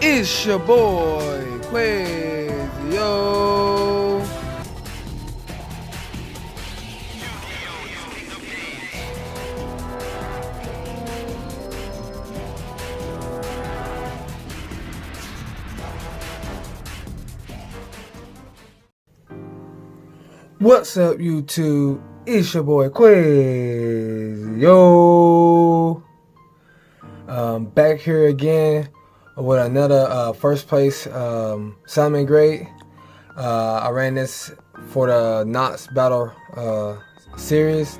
It's your boy, Quez, yo. What's up, YouTube? It's your boy, Quez, yo. Back here again with another first place Salamangreat. I ran this for the Knox Battle series,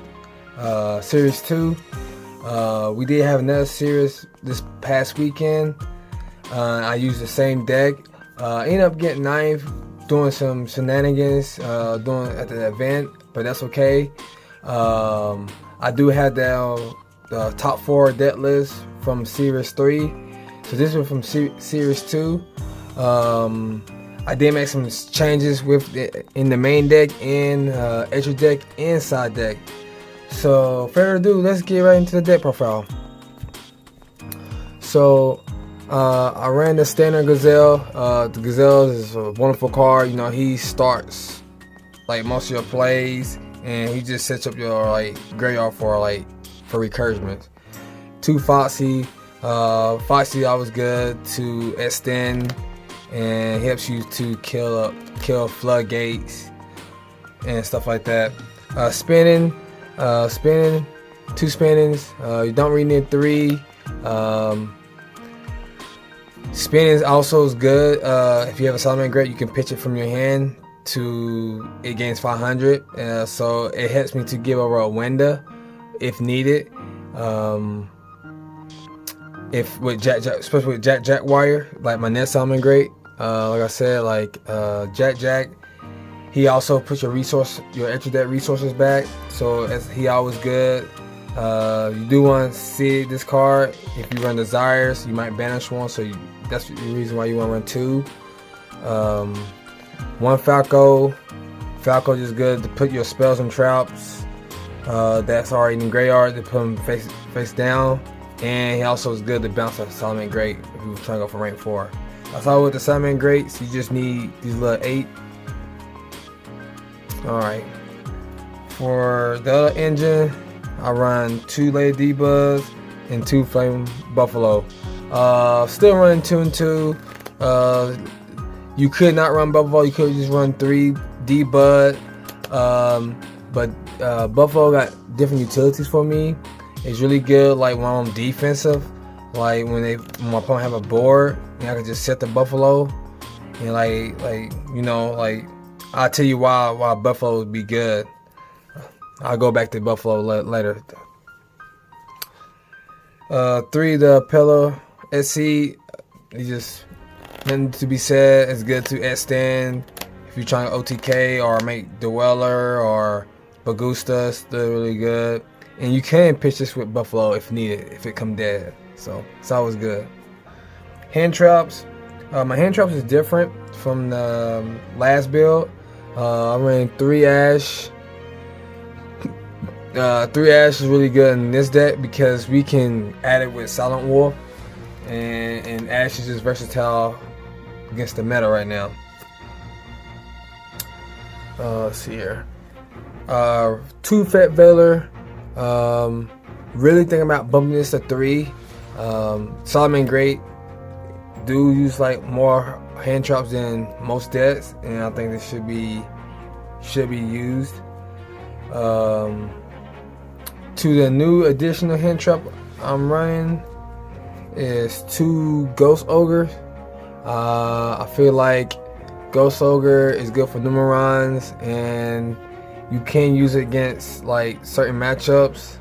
series 2. We did have another series this past weekend. I used the same deck. Ended up getting 9th, doing some shenanigans doing at the event, but that's okay. I do have the top 4 deck list from series 3. So this was from series 2. I did make some changes with in the main deck and extra deck and side deck. So further ado, let's get right into the deck profile. So I ran the standard gazelle. The gazelle is a wonderful card. You know, he starts like most of your plays, and he just sets up your like graveyard for recursions. 2 Foxy. Foxy always good to extend and helps you to kill floodgates and stuff like that. Spinning, 2 spinnings. You don't really need 3. Spinning also is good. If you have a Salamangreat, you can pitch it from your hand to it gains 500. So it helps me to give over a window if needed. If with Jack, especially with Jack wire, like my next Salamangreat, like I said, like Jack, he also puts your extra deck resources back, so he always good. You do want to see this card. If you run desires, you might banish one, so that's the reason why you want to run 2. 1 Falco is good to put your spells and traps that's already in the graveyard, to put them face down. And he also is good to bounce a Salamangreat if you're trying to go for rank 4. That's all with the Salamangreats. You just need these little 8. Alright. For the other engine, I run 2 Lady Debugs and 2 Flame Buffalo. Still running 2 and 2. You could not run Buffalo. You could just run 3 Debug. But Buffalo got different utilities for me. It's really good like when I'm defensive, like when my opponent have a board, and I can just set the Buffalo, and like you know, like I'll tell you why Buffalo would be good. I'll go back to Buffalo later. 3 the Pillar SC, it's just nothing to be said. It's good to extend if you're trying to OTK or make Dweller or Bagusta. Still really good. And you can pitch this with Buffalo if needed, if it come dead. So it's always good. Hand traps. My hand traps is different from the last build. I ran 3 Ash. 3 Ash is really good in this deck because we can add it with Silent Wolf, and Ash is just versatile against the meta right now. Let's see here. 2 Fat Veiler. Really thinking about bumping this to 3. Salamangreat do use like more hand traps than most decks, and I think this should be used. To the new additional hand trap I'm running is 2 Ghost Ogres. I feel like Ghost Ogre is good for Numerons, and you can use it against like certain matchups.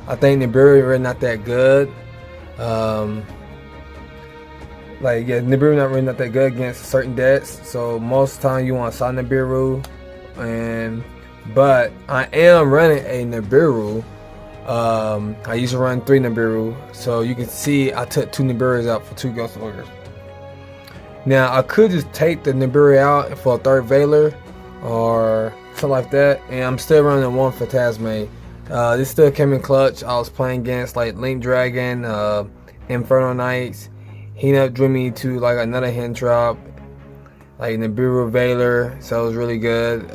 I think Nibiru really not that good. Nibiru not that good against certain decks. So most of the time you want to side Nibiru, but I am running a Nibiru. I used to run 3 Nibiru, so you can see I took 2 Nibirus out for 2 Ghost Ogres. Now I could just take the Nibiru out for a 3rd Veiler or something like that, and I'm still running 1 Phantasme. This still came in clutch. I was playing against like Link Dragon, Inferno Knights, he ended up dreaming me to like another hand trap, like Nibiru Veiler, so it was really good.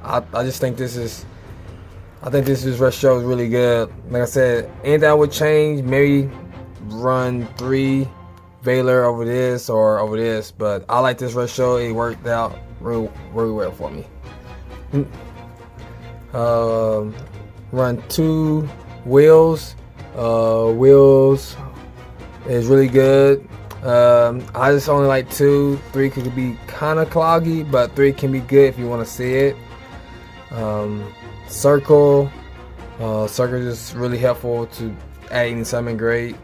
I just think this is, rest show is really good. Like I said, anything I would change, maybe run 3 Veiler over this or over this, but I like this rest show. It worked out really well for me. Run 2 wheels. Wheels is really good. I just only like 2. 3 could be kind of cloggy, but 3 can be good if you want to see it. Circle is really helpful to adding Salamangreat.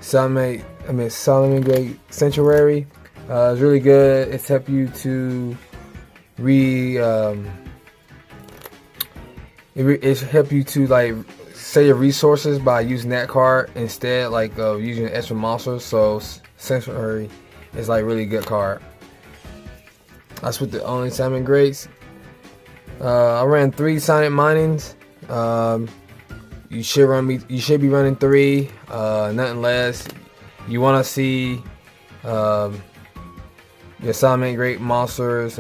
Salamangreat Sanctuary is really good. It's help you to it's help you to like save your resources by using that card instead, like using extra monsters. So Sanctuary is like really good card. That's with the only Salamangreats. I ran 3 Sonic Minings. You should be running 3, nothing less. You want to see your Salamangreat monsters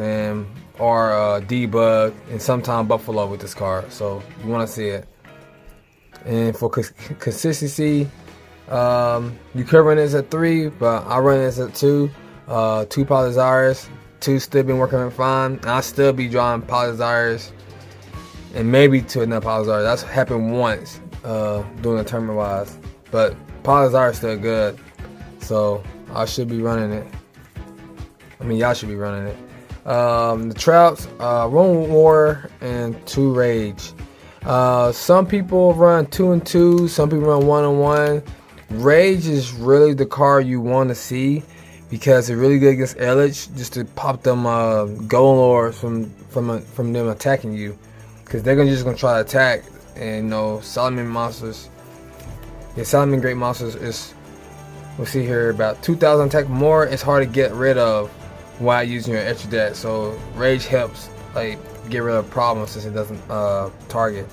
or debug and sometime Buffalo with this card. So you want to see it. And for consistency, you could run this at 3, but I run this at 2. 2 polygires. 2 still been working fine. And I still be drawing polygires and maybe to another polygire. That's happened once doing the tournament wise, but polygire is still good, so I should be running it. I mean, y'all should be running it. The traps, 1 War and 2 Rage. Some people run 2 and 2. Some people run 1 and 1. Rage is really the card you want to see, because it's really good against Eldritch, just to pop them golem lords from them attacking you, because they're just gonna try to attack. And Salamangreat monsters. Yeah, Salamangreat monsters is, we'll see here, about 2,000 attack more. It's hard to get rid of while using your extra deck. So Rage helps like get rid of problems since it doesn't target.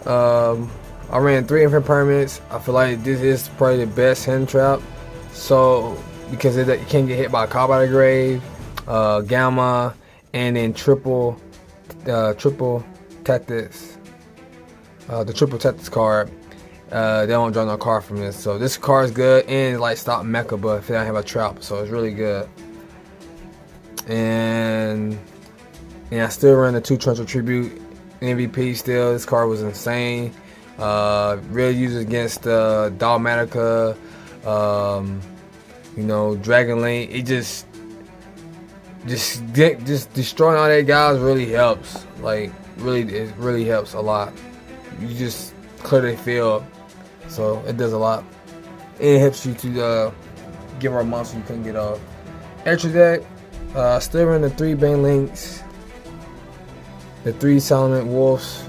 I ran 3 different permanents. I feel like this is probably the best hand trap. So because you can't get hit by a card by the grave, gamma, and then triple tactics. The triple tactics card. They don't draw no card from this. So this card is good, and like stop mecha buff if they don't have a trap. So it's really good. And I still run the 2 Torrential Tribute MVP still. This card was insane. Really used against Dogmatica, Dragon Link. It just destroying all that guys really helps. Like it really helps a lot. You just clear the field, so it does a lot. It helps you to get rid of monster you couldn't get off. Extra deck, still run the 3 Bane Links, the 3 Silent Wolves.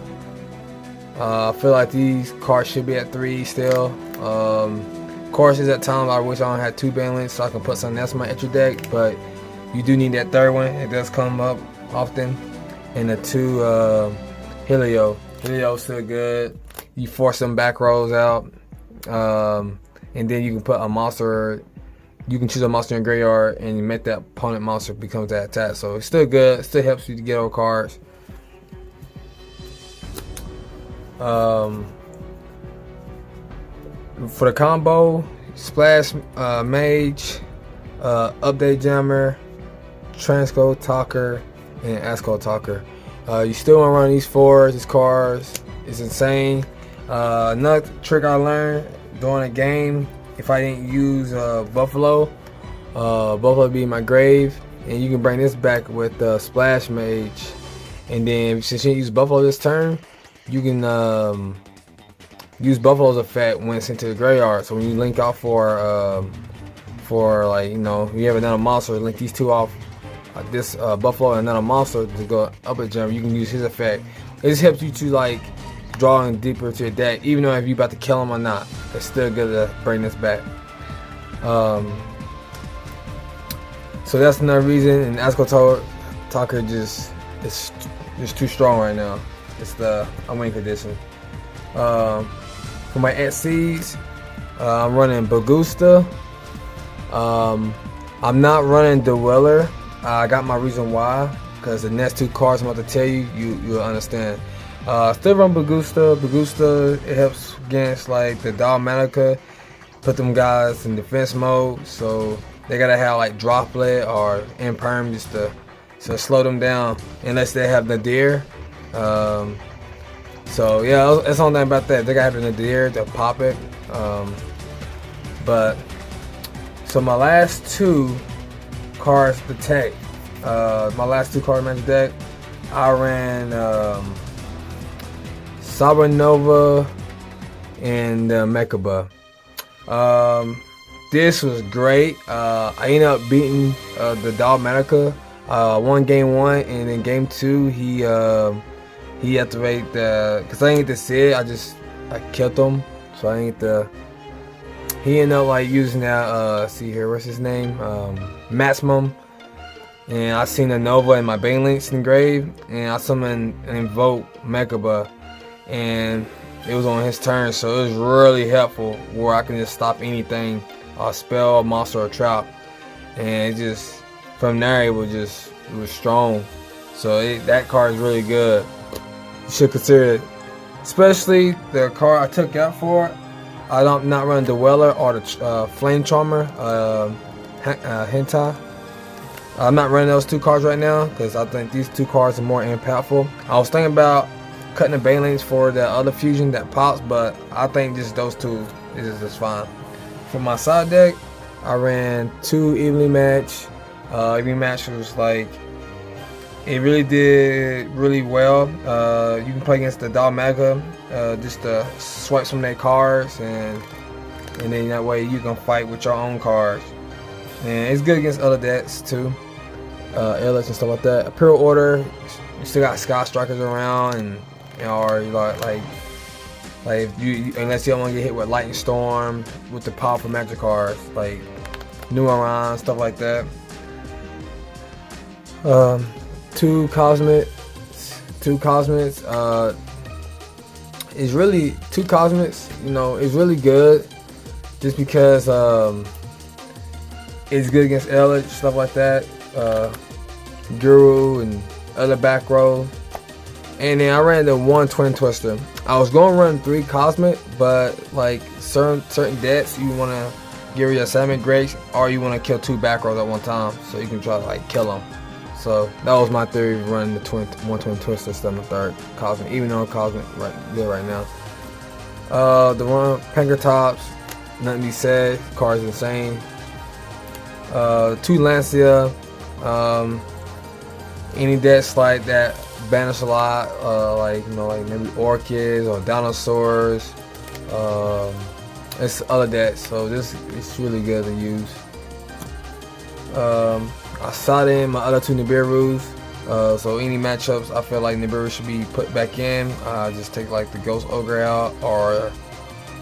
I feel like these cards should be at 3 still. Of course, at times I wish I only had 2 Bane Links so I can put something else in my extra deck, but you do need that 3rd one. It does come up often. And the 2 Helio. Helio's still good. You force some back rows out, and then you can put a monster. You can choose a monster in your graveyard and you make that opponent monster becomes that attack. So it's still good. It still helps you to get over cards. For the combo, Splash Mage, Update Jammer, Transcode Talker, and Ascode Talker. You still want to run these 4. These cards is insane. Another trick I learned during a game, if I didn't use Buffalo, Buffalo be in my grave, and you can bring this back with Splash Mage. And then since you didn't use Buffalo this turn, you can use Buffalo's effect when it's into the graveyard. So when you link out for like you have another monster, link these 2 off. This Buffalo and another monster to go up a gem, you can use his effect. It just helps you to like draw in deeper to your deck, even though if you about to kill him or not, it's still good to bring this back. So that's another reason. And Ascode Talker just too strong right now. It's the unwing condition. For For my XCs, I'm running Bagusta. I'm not running Dweller. I got my reason why, because the next two cards I'm about to tell you, you'll understand. Still run Bagusta. Bagusta, it helps against like the Dalmatica, put them guys in defense mode, so they gotta have like droplet or imperm just to slow them down, unless they have Nadir. So yeah, that's the only thing about that. They gotta have the Nadir to pop it. But so my last two cards to take, my last two card magic deck, I ran Sabanova and Mechaba. This was great. I ended up beating the Dalmatica. Won game 1, and then game 2 he activated the, because I didn't get to see it, I killed him, so I didn't get to. He ended up like using that, see here, what's his name, Maximum, and I seen the Nova in my Banelinks engraved, and I summoned and invoked Mechaba, and it was on his turn, so it was really helpful where I can just stop anything, a spell, a monster, or a trap, and it just, from there it was strong. So that card is really good. You should consider it, especially the card I took out for it. I'm not running the Dweller or the Flame Charmer, Hentai. I'm not running those two cards right now because I think these two cards are more impactful. I was thinking about cutting the Banelinks for the other fusion that pops, but I think just those two is just fine. For my side deck, I ran 2 evenly match. Evenly match was like, it really did really well. You can play against the Dalmatica, just to swipe some of their cards, and then that way you can fight with your own cards. And it's good against other decks too, airlets and stuff like that. Imperial Order, you still got Sky Strikers around, and or like if you, unless you don't want to get hit with Lightning Storm with the powerful magic cards like Nuaran, stuff like that. 2 Cosmics. It's really 2 Cosmics. You know, it's really good just because it's good against Eldritch, stuff like that. Guru and other back row. And then I ran the 1 Twin Twister. I was gonna run 3 Cosmic, but like certain decks you wanna give your Salamangreat, or you wanna kill 2 back rows at one time, so you can try to like kill them. So that was my theory of running the 1 Twin Twister instead of the 3rd Cosmic, even though Cosmic good right now. The one Pankratops, nothing to be said. Card's insane. 2 Lancia. Any decks like that banish a lot, like like maybe orchids or dinosaurs. It's other decks, so it's really good to use. I shot in my other 2 Nibiru's, so any matchups I feel like Nibiru should be put back in, just take like the Ghost Ogre out or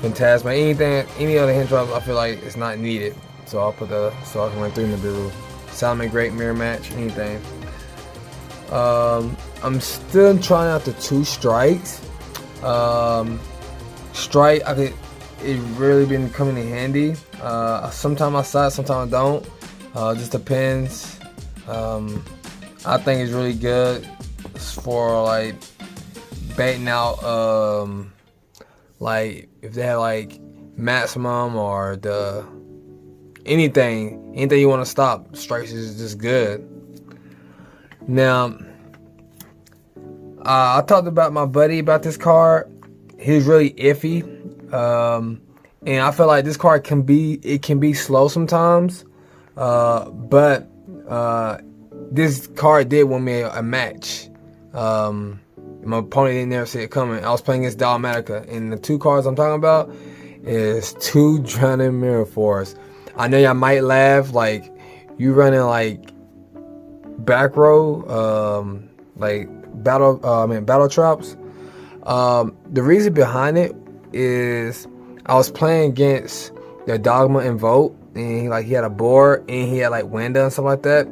Phantasma, any other hand drops I feel like it's not needed, so I'll put so I can run 3 Nibiru. Salamangreat, mirror match, anything. I'm still trying out the 2 strikes. Strike, it really been coming in handy. Sometimes I side, sometimes I don't. Just depends. I think it's really good for like baiting out like if they have like Maximum or the anything you want to stop, strikes is just good. Now I talked about my buddy about this card. He's really iffy, and I feel like this card can be slow sometimes. But this card did win me a match. My opponent didn't never see it coming. I was playing against Dalmatica, and the 2 cards I'm talking about is 2 Drowning Mirror Force. I know y'all might laugh, like you running like back row, like battle traps. The reason behind it is I was playing against the Dogma Invoke, and he had a board, and he had like Wanda and stuff like that.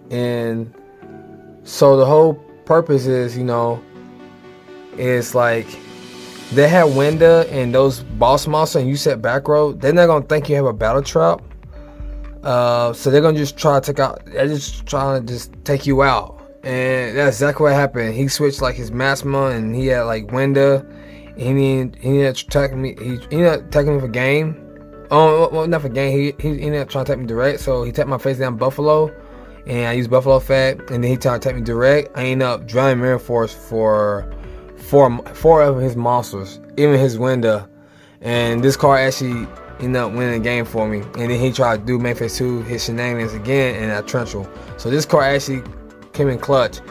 And so the whole purpose is, is like they have window and those boss monsters and you set back row, they're not gonna think you have a battle trap. So they're gonna just try to take out. They're just trying to just take you out, and that's exactly what happened. He switched like his maxima, and he had like window. He ended up attacking me. He ended up attacking me for game. Oh, well, not for game. He ended up trying to attack me direct. So he tapped my face down buffalo, and I used buffalo fat, and then he tried to attack me direct. I ended up drowning Mirror Force for four of his monsters, even his window, and this card actually ended up winning the game for me. And then he tried to do main phase 2, his shenanigans again, and I trenchel. So this card actually came in clutch.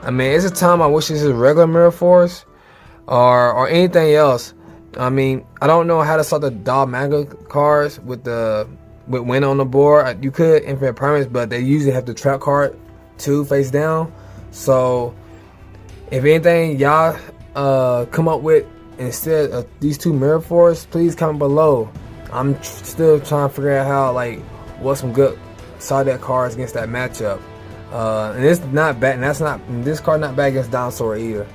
I mean, it's a time I wish this is regular Mirror Force or anything else. I mean, I don't know how to start the dog manga cards with win on the board. You could infinite permanents, but they usually have the trap card 2 face down. So if anything y'all come up with instead of these 2 Mirror Force, please comment below. I'm still trying to figure out how, like, what's some good side deck cards against that matchup. And it's not bad. And this card not bad against Dinosaur either.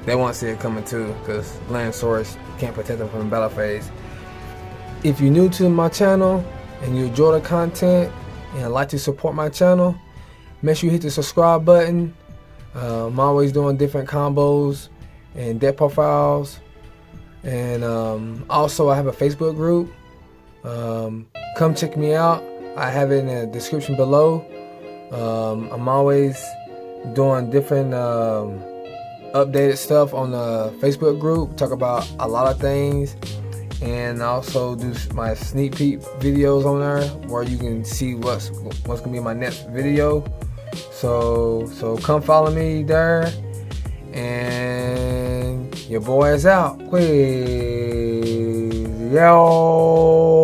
They won't see it coming too, because Lansaurus can't protect them from the battle phase. If you're new to my channel and you enjoy the content and like to support my channel, make sure you hit the subscribe button. I'm always doing different combos and deck profiles. And also I have a Facebook group. Come check me out. I have it in the description below. I'm always doing different updated stuff on the Facebook group. Talk about a lot of things, and also do my sneak peek videos on there where you can see what's gonna be my next video. So come follow me there, and your boy is out. Yo.